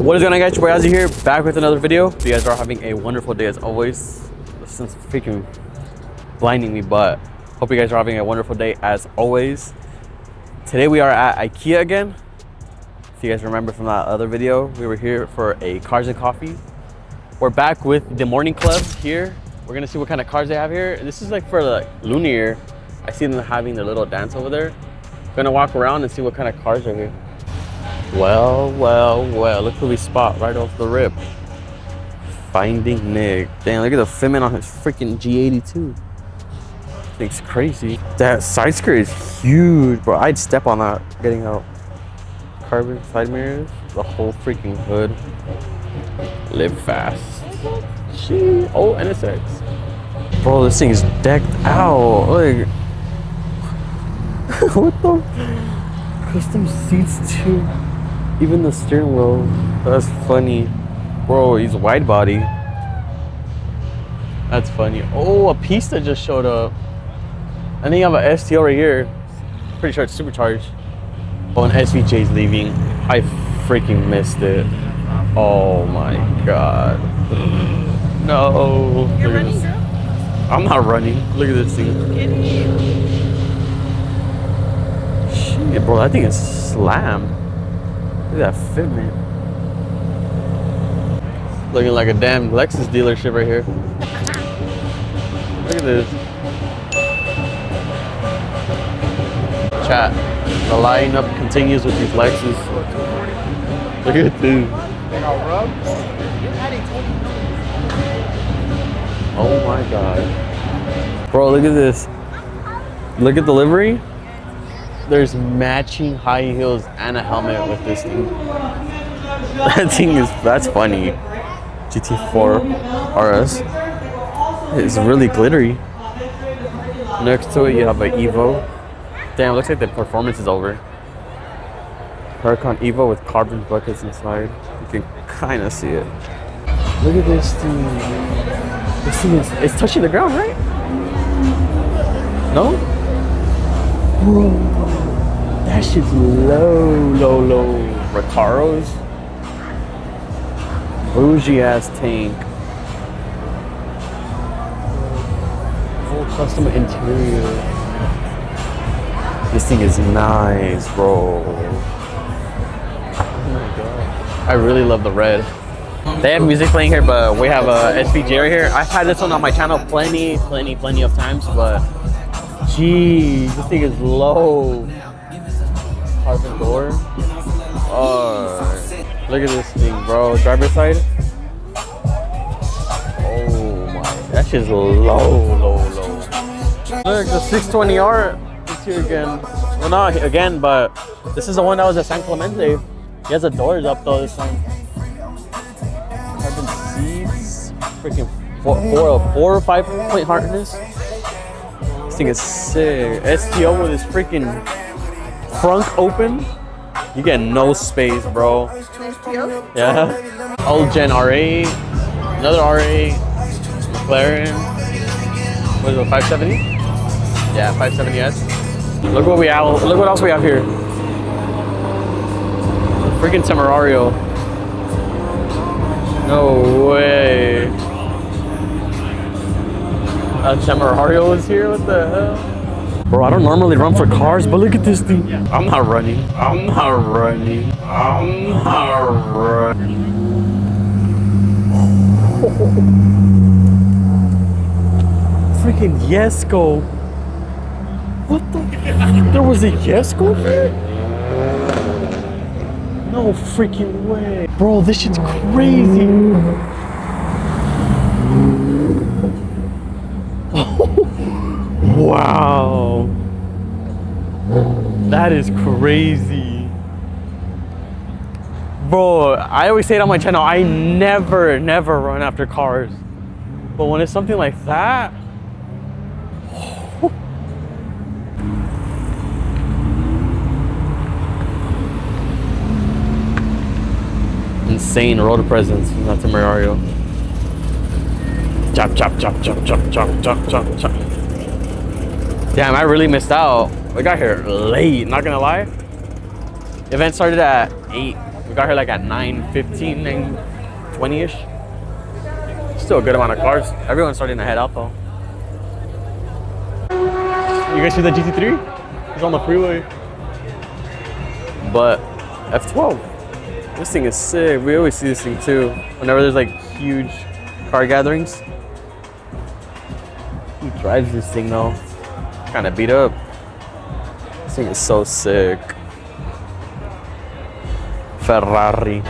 What is going on, guys? Your boy Ozzy here, back with another video. You guys are having a wonderful day as always. The sun's freaking blinding me, but hope you guys are having a wonderful day as always. Today we are at Ikea again. If you guys remember from that other video, we were here for a cars and coffee. We're back with the morning club here. We're gonna see what kind of cars they have here. This is like for the Lunar Year. I see them having their little dance over there. Gonna walk around and see what kind of cars are here. Well, look who we spot right off the rip. Finding Nick. Damn, look at the fitment on his freaking G82. Thing's crazy. That side skirt is huge, bro. I'd step on that getting out. Carbon side mirrors, the whole freaking hood. Live fast. Gee. Oh, NSX. Bro, this thing is decked out. Look. What the? Custom seats too. Even the steering wheel. That's funny. Bro, he's wide body. That's funny. Oh, a Pista just showed up. I think you have an STO right here. Pretty sure it's supercharged. Oh, an SVJ's leaving. I freaking missed it. Oh my god. No. You're running, girl? I'm not running. Look at this thing. Shit, bro, that thing is slammed. Look at that fitment. Looking like a damn Lexus dealership right here. Look at this. Chat. The lineup continues with these Lexus. Look at this. Oh my god. Bro, look at this. Look at the livery. There's matching high heels and a helmet with this thing. That thing is, that's funny. GT4 RS. It's really glittery. Next to it, you have an Evo. Damn, looks like the performance is over. Huracan Evo with carbon buckets inside. You can kind of see it. Look at this thing. This thing is, it's touching the ground, right? No? Bro, that shit's low. Recaros. Bougie ass tank. Full custom interior. This thing is nice, bro. Oh my god. I really love the red. They have music playing here, but we have a SVJ right here. I've had this one on my channel plenty of times, but gee, this thing is low. Carbon door. Look at this thing, bro. Driver's side. Oh my, that shit's low. Look, the 620R is here again. Well, not again, but this is the one that was at San Clemente. He has the doors up though this time. Carbon seats. Freaking four or 5 point harness. This thing is sick. STO with his freaking front open. You get no space, bro. Yeah. Old Gen R8, another R8, McLaren. What is it, 570? Yeah, 570S. Look what we have. Look what else we have here. Freaking Temerario. No way. A Temerario is here. What the hell? Bro, I don't normally run for cars, but look at this thing. I'm not running. Freaking Jesko. What the? There was a Jesko here? No freaking way. Bro, this shit's crazy. Wow. That is crazy. Bro, I always say it on my channel, I never run after cars. But when it's something like that, insane road presence from that Temerario. Chop. Damn, I really missed out. We got here late, not gonna lie. The event started at 8. We got here like at 9:15, 9:20ish. Still a good amount of cars. Everyone's starting to head out though. You guys see the GT3? It's on the freeway. But F12. This thing is sick. We always see this thing too. Whenever there's like huge car gatherings. Who drives this thing though? Kind of beat up. This thing is so sick. Ferrari.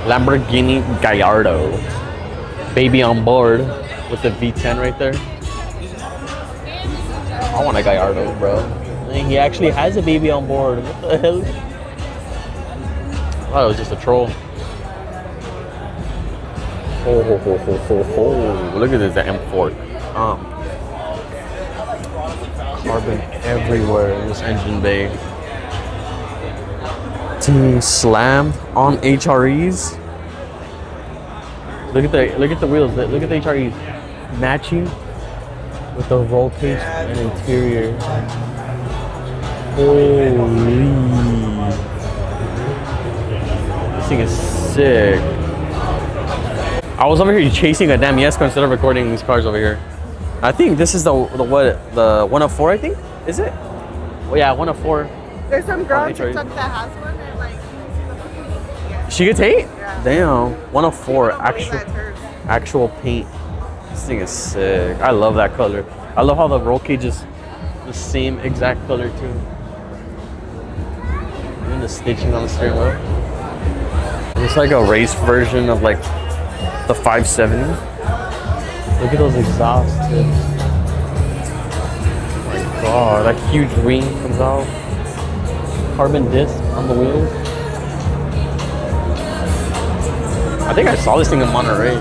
Lamborghini Gallardo. Baby on board with the V10 right there. I want a Gallardo, bro. And he actually has a baby on board. What the hell? I thought it was just a troll. Oh. Look at this, the M4. Carbon everywhere in this engine bay. Team slammed on HREs. Look at the wheels. Look at the HREs matching with the roll cage and interior. Holy! This thing is sick. I was over here chasing a damn Jesko instead of recording these cars over here. I think this is the 104. I think is it? Oh yeah, 104. There's some girl on TikTok that has one and like. She gets 8? Yeah. Damn. 104 actual paint. This thing is sick. I love that color. I love how the roll cage is the same exact color too. And the stitching on the steering wheel. It's like a race version of like the 570. Look at those exhaust tips. Oh my god, that huge wing comes out. Carbon disc on the wheels. I think I saw this thing in Monterey.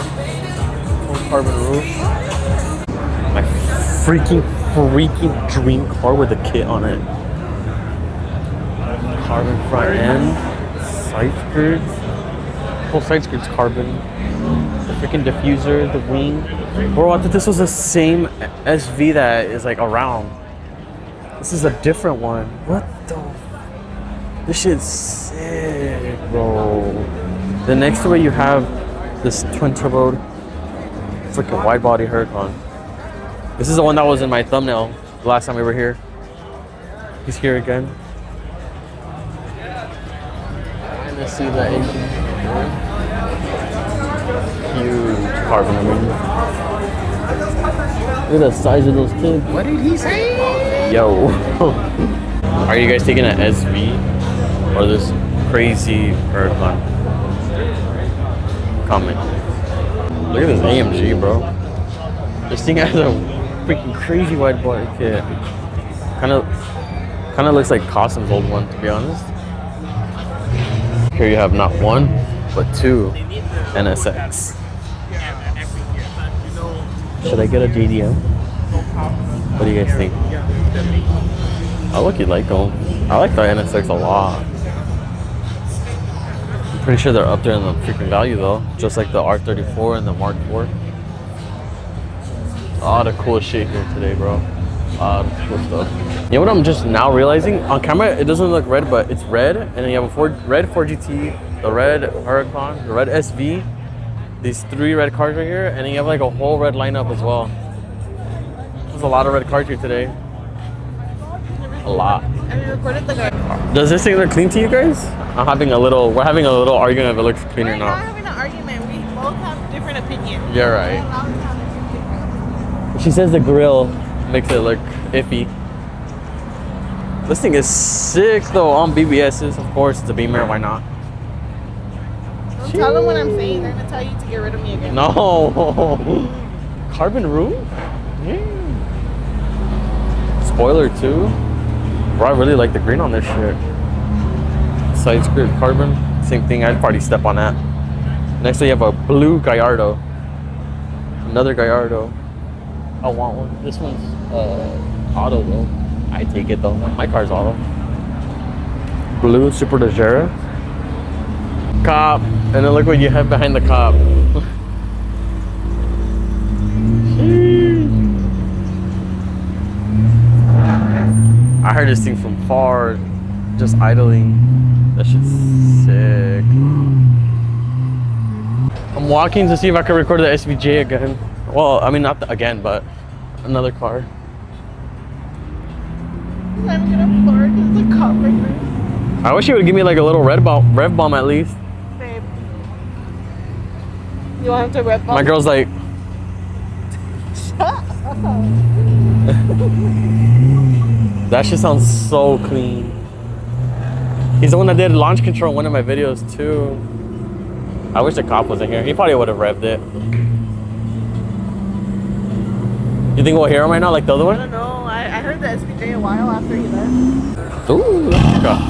Carbon roof. My freaking dream car with a kit on it. Carbon front end, side skirts. Whole side skirts carbon. The freaking diffuser, the wing. Bro, I thought this was the same SV that is like around. This is a different one. What the? This shit's sick, bro. Then next to it you have this twin turbo freaking wide body Huracan. This is the one that was in my thumbnail the last time we were here. He's here again. And let's see the engine. Huge carbon ring. Look at the size of those tips. What did he say? Yo. Are you guys taking an SV or this crazy Huracan? Comment. Look at this AMG, bro. This thing has a freaking crazy wide body kit. Kind of looks like Cosm's old one, to be honest. Here you have not one, but two NSX. Should I get a JDM? What do you guys think? I look like them. I like the NSX a lot. I'm pretty sure they're up there in the freaking value though, just like the R34 and the Mark IV. A lot of cool shit here today, bro. A lot of cool stuff. You know what I'm just now realizing? On camera, it doesn't look red, but it's red. And then you have a red 4GT, the red Huracan, the red SV, these 3 red cars right here, and then you have like a whole red lineup as well. There's a lot of red cars here today. A lot. And we recorded the guy. Does this thing look clean to you guys? We're having a little argument if it looks clean or We're not not. having an argument. We both have different opinions. You're right. She says the grill makes it look iffy. This thing is sick though on BBS's. Of course, it's a Beamer. Why not? Don't tell them what I'm saying. They're gonna tell you to get rid of me again. No. Carbon roof? Yeah. Spoiler too. Bro, I really like the green on this shit. Side skirt carbon. Same thing. I'd probably step on that. Next we have a blue Gallardo. Another Gallardo. I want one. This one's auto though. I take it though. My car's auto. Blue Supercar. Cop. And then look what you have behind the cop. I heard this thing from far, just idling. That shit's sick. I'm walking to see if I can record the SVJ again. Well, I mean, not again, but another car. I'm gonna floor because the cop right there. I wish you would give me like a little rev bomb at least. Babe. You want him to rev bomb? My girl's like, Shut up. that shit sounds so clean. He's the one that did launch control in one of my videos too. I wish the cop wasn't here. He probably would have revved it. You think we'll hear him right now like the other I one? don't know. I heard the SVJ a while after he left. Ooh, damn.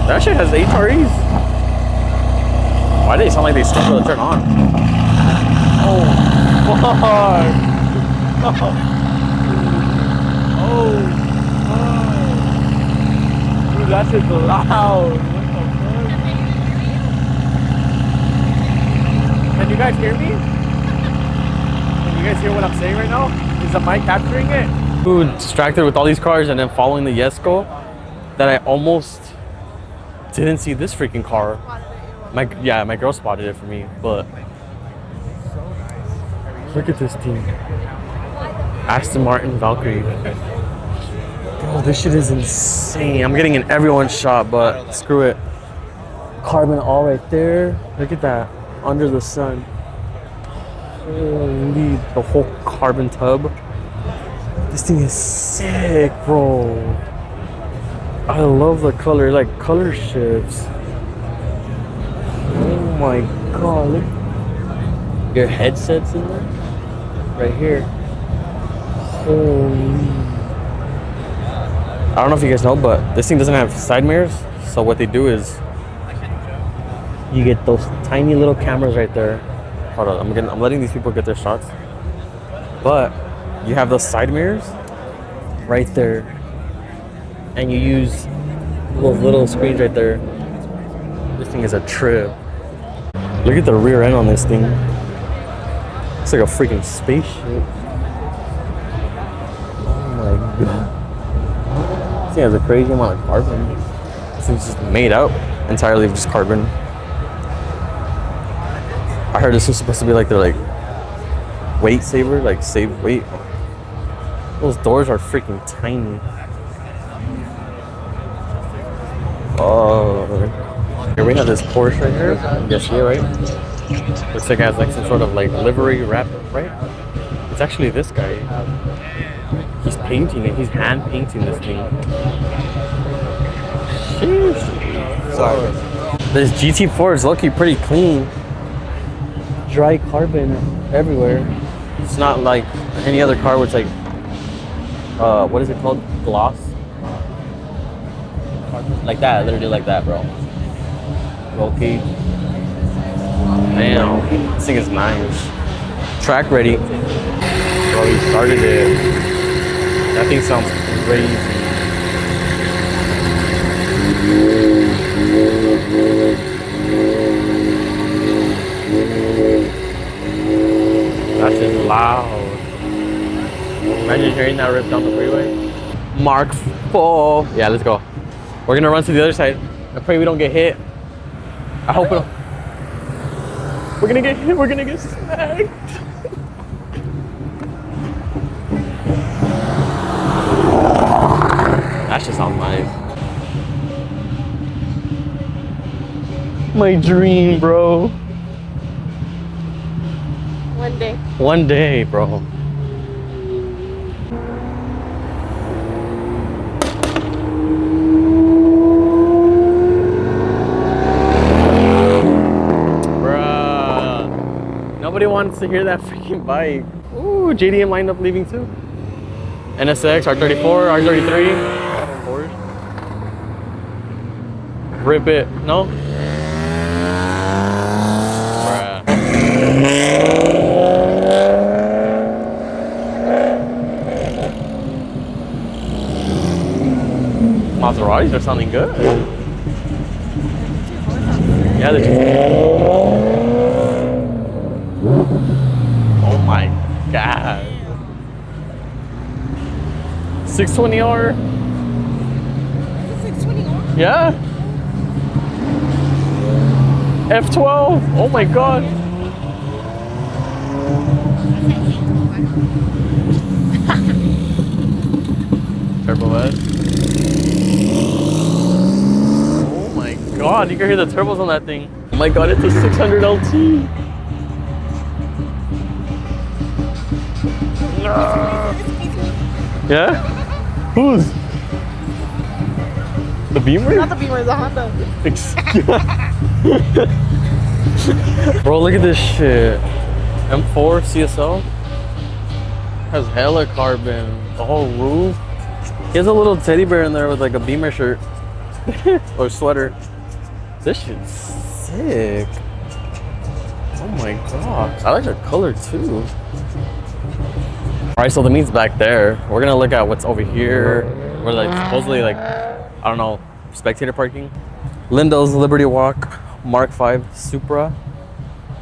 That shit has HREs. Why do they sound like they struggle to turn on? Oh, fuck. Oh, fuck. Dude, that shit's loud. What the fuck? Can you guys hear me? Can you guys hear what I'm saying right now? Is the mic capturing it? Dude, distracted with all these cars and then following the Jesko that I almost didn't see this freaking car. My girl spotted it for me, but look at this thing. Aston Martin Valkyrie. Bro, this shit is insane. I'm getting in everyone's shot, but screw it. Carbon all right there. Look at that. Under the sun. Holy, the whole carbon tub. This thing is sick, bro. I love the color, like color shifts. Oh my god, look. Your headset's in there? Right here. Holy. I don't know if you guys know, but this thing doesn't have side mirrors. So what they do is you get those tiny little cameras right there. Hold on, I'm letting these people get their shots. But you have those side mirrors right there. And you use those little screens right there. This thing is a trip. Look at the rear end on this thing. It's like a freaking spaceship. Oh my god. This thing has a crazy amount of carbon. This thing's just made out entirely of just carbon. I heard this was supposed to be like their like weight saver, like save weight. Those doors are freaking tiny. Oh, here we have this Porsche right here. You guys see it, right? Looks like it has like some sort of like livery wrap, right? It's actually this guy. He's painting it. He's hand painting this thing. Sheesh. Sorry. This GT4 is low-key pretty clean. Dry carbon everywhere. It's not like any other car which like, what is it called? Gloss. Like that, literally like that, bro. Okay. Damn, this thing is nice. Track ready. Bro, he started it. That thing sounds crazy. That's just loud. Imagine hearing that rip down the freeway. Mark 4. Yeah, let's go. We're gonna run to the other side. I pray we don't get hit. I hope we don't. We're gonna get hit. We're gonna get smacked. That just sounds nice. My dream, bro. One day. One day, bro. Nobody wants to hear that freaking bike. Ooh, JDM lined up leaving too. NSX, R34, R33. Rip it. No? Bruh. Maseratis are sounding good. Yeah, they're just... Oh my god. 620R? Is it 620R? Yeah. F12. Oh my god. Turbo S. Oh my god, you can hear the turbos on that thing. Oh my god, it's a 600 LT. Yeah? Who's? The Beamer? Not the Beamer, the Honda. Bro, look at this shit. M4 CSL has hella carbon. The whole roof. He has a little teddy bear in there with like a Beamer shirt or sweater. This shit's sick. Oh my god. I like the color too. Alright, so the meat's back there. We're gonna look at what's over here. We're like supposedly like, I don't know, spectator parking. Lindo's Liberty Walk Mark V Supra.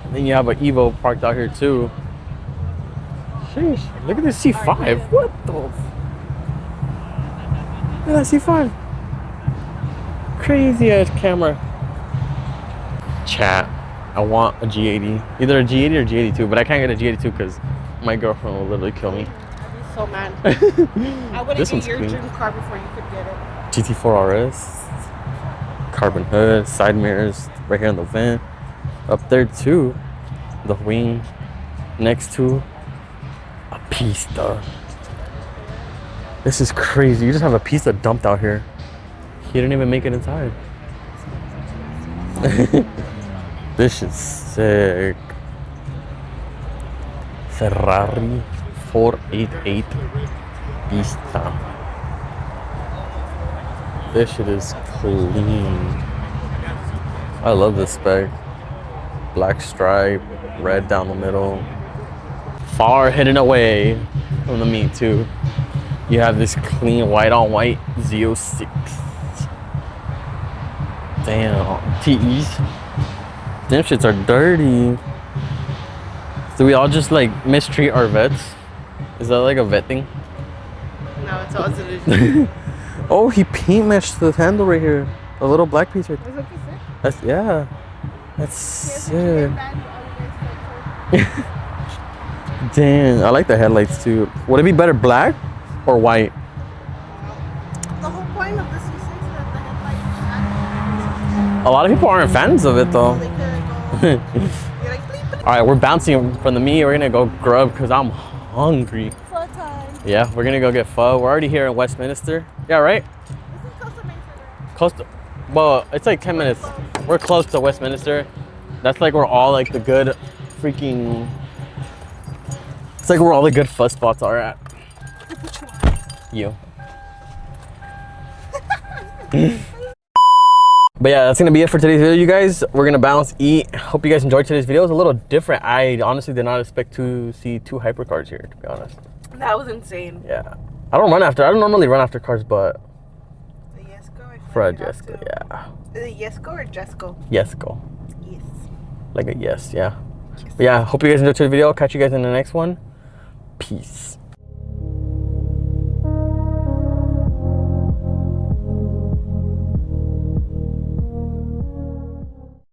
And then you have an Evo parked out here too. Sheesh, look at this C5. What the? Look at that C5. Crazy ass camera. Chat, I want a G80. Either a G80 or G82, but I can't get a G82 because my girlfriend will literally kill me. I'd be so mad. I wouldn't This get one's your clean. dream car before you could get it. GT4 RS. Carbon hood, side mirrors, right here on the vent. Up there too, the wing. Next to a pista. This is crazy. You just have a pista dumped out here. He didn't even make it inside. This is sick. Ferrari 488 Pista. This shit is clean. I love this spec. Black stripe, red down the middle. Far hidden away from the meat too. You have this clean white on white Z06. Damn, TEs. Them shits are dirty. Do we all just like mistreat our vets? Is that like a vet thing? No, it's Ozzyllusionz. Oh, he paint matched the handle right here. A little black piece right there. That's what you said? That's, yeah. That's sick. Damn, I like the headlights too. Would it be better black or white? The whole point of this is that the headlights. A lot of people aren't fans of it though. They could go. You're like, bleep, bleep. All right, we're bouncing from the meat. We're gonna go grub because I'm hungry. Pho time. Yeah, we're gonna go get pho. We're already here in Westminster. Yeah, right? This is close to Mason, right? Close to, well, it's like 10 minutes. We're close to Westminster. That's like where all like the good freaking, it's like where all the good pho spots are at. You. But yeah, that's gonna be it for today's video, you guys. We're gonna bounce, eat. Hope you guys enjoyed today's video. It was a little different. I honestly did not expect to see 2 hypercars here, to be honest. That was insane. Yeah. I don't normally run after cars, but The Jesko or for a Jesko, yeah. Is it Jesko or Jesko? Jesko. Yes. Like a yes, yeah. But yeah, hope you guys enjoyed today's video. I'll catch you guys in the next one. Peace.